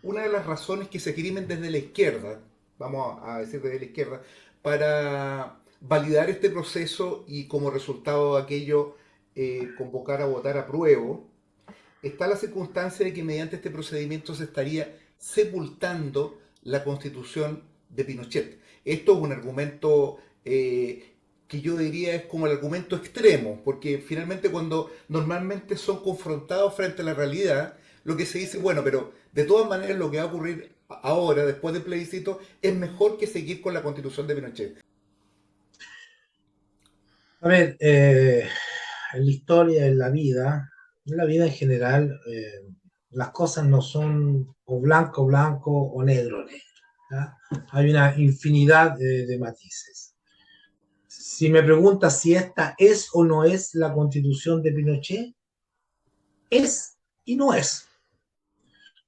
una de las razones que se esgrimen desde la izquierda, vamos a decir desde la izquierda, para validar este proceso y como resultado de aquello convocar a votar a prueba, está la circunstancia de que mediante este procedimiento se estaría sepultando la constitución de Pinochet. Esto es un argumento que yo diría es como el argumento extremo, porque finalmente cuando normalmente son confrontados frente a la realidad, lo que se dice, bueno, pero de todas maneras lo que va a ocurrir ahora, después del plebiscito, es mejor que seguir con la constitución de Pinochet. A ver, en la historia, en la vida en general, las cosas no son o blanco, blanco o negro, negro. ¿Ya? Hay una infinidad de matices. Si me preguntas si esta es o no es la constitución de Pinochet, es y no es.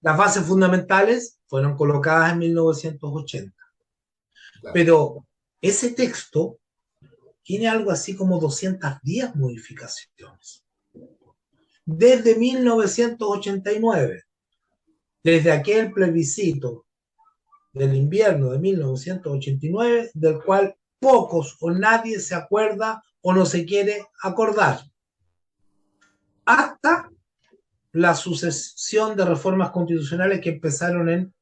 Las bases fundamentales fueron colocadas en 1980, Claro. pero ese texto tiene algo así como 210 modificaciones. Desde 1989, desde aquel plebiscito del invierno de 1989, del cual pocos o nadie se acuerda o no se quiere acordar, hasta la sucesión de reformas constitucionales que empezaron en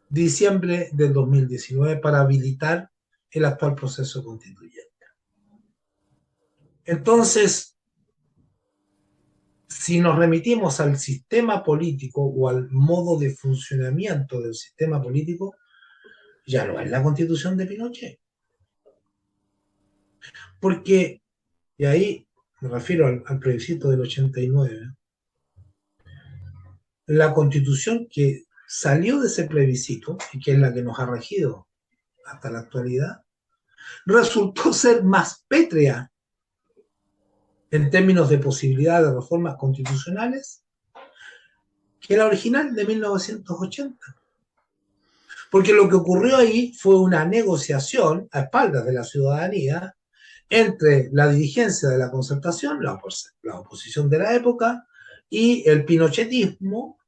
diciembre del 2019 para habilitar el actual proceso constituyente. Entonces, si nos remitimos al sistema político o al modo de funcionamiento del sistema político, ya no es la constitución de Pinochet. Porque, y ahí me refiero al plebiscito del 89, la constitución que salió de ese plebiscito, y que es la que nos ha regido hasta la actualidad, resultó ser más pétrea en términos de posibilidad de reformas constitucionales que la original de 1980. Porque lo que ocurrió ahí fue una negociación a espaldas de la ciudadanía entre la dirigencia de la concertación, la oposición de la época, y el pinochetismo,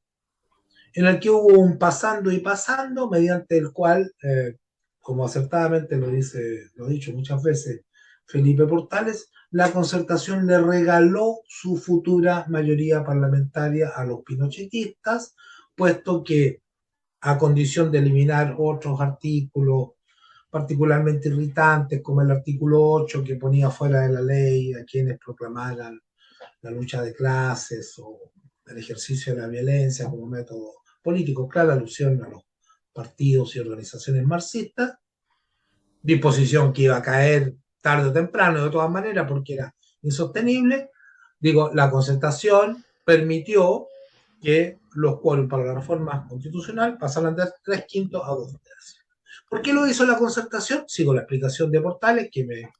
en el que hubo un pasando y pasando, mediante el cual, como acertadamente lo ha dicho muchas veces Felipe Portales, la concertación le regaló su futura mayoría parlamentaria a los pinochetistas, puesto que a condición de eliminar otros artículos particularmente irritantes, como el artículo 8 que ponía fuera de la ley a quienes proclamaran la lucha de clases o el ejercicio de la violencia como método político, clara alusión a los partidos y organizaciones marxistas, disposición que iba a caer tarde o temprano de todas maneras porque era insostenible. Digo, la concertación permitió que los quórum para la reforma constitucional pasaran de 3/5 a 2/3. ¿Por qué lo hizo la concertación? Sigo la explicación de Portales, que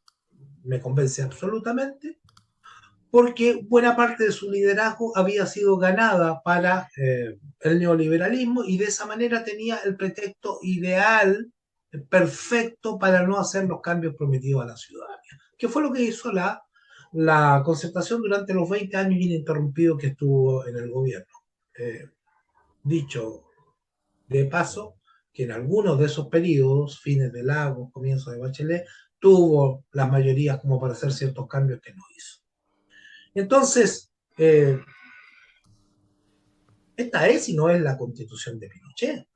me convence absolutamente, porque buena parte de su liderazgo había sido ganada para el neoliberalismo y de esa manera tenía el pretexto ideal, perfecto, para no hacer los cambios prometidos a la ciudadanía. ¿Qué fue lo que hizo la concertación durante los 20 años ininterrumpidos que estuvo en el gobierno? Eh, Dicho de paso, que en algunos de esos periodos, fines de Lagos, comienzos de Bachelet, tuvo las mayorías como para hacer ciertos cambios que no hizo. Entonces, esta es y no es la constitución de Pinochet,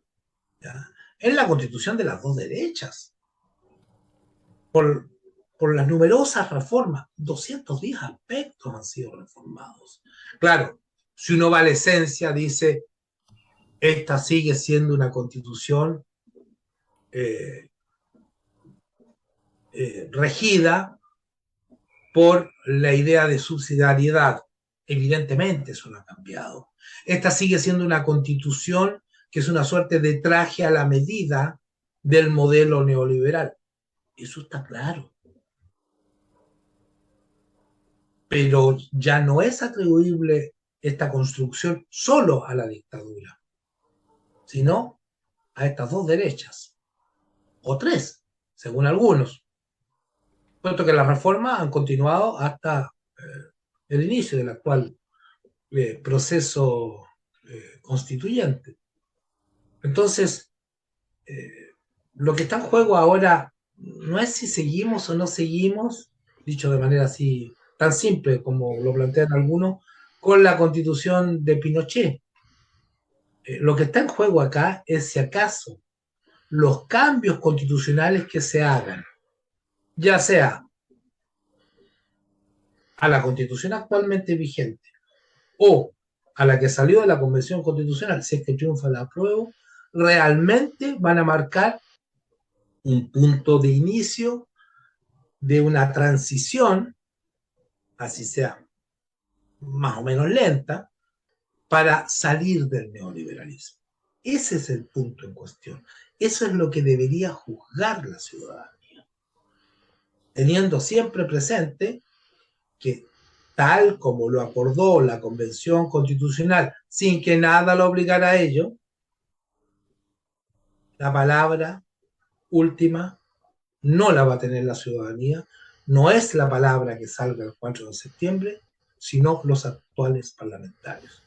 ¿ya? Es la constitución de las dos derechas, por, por las numerosas reformas. 210 aspectos han sido reformados. Claro, si uno va a la esencia, dice, esta sigue siendo una constitución eh, regida por la idea de subsidiariedad. Evidentemente eso no ha cambiado. Esta sigue siendo una constitución que es una suerte de traje a la medida del modelo neoliberal. Eso está claro. Pero ya no es atribuible esta construcción solo a la dictadura, sino a estas dos derechas, o tres, según algunos, puesto que las reformas han continuado hasta el inicio del actual proceso constituyente. Entonces, eh, lo que está en juego ahora no es si seguimos o no seguimos, dicho de manera así tan simple como lo plantean algunos, con la constitución de Pinochet. Lo que está en juego acá es si acaso los cambios constitucionales que se hagan, ya sea a la constitución actualmente vigente o a la que salió de la Convención Constitucional, si es que triunfa la apruebo, realmente van a marcar un punto de inicio de una transición, así sea más o menos lenta, para salir del neoliberalismo. Ese es el punto en cuestión. Eso es lo que debería juzgar la ciudadanía, teniendo siempre presente que tal como lo acordó la Convención Constitucional, sin que nada lo obligara a ello, la palabra última no la va a tener la ciudadanía, no es la palabra que salga el 4 de septiembre, sino los actuales parlamentarios.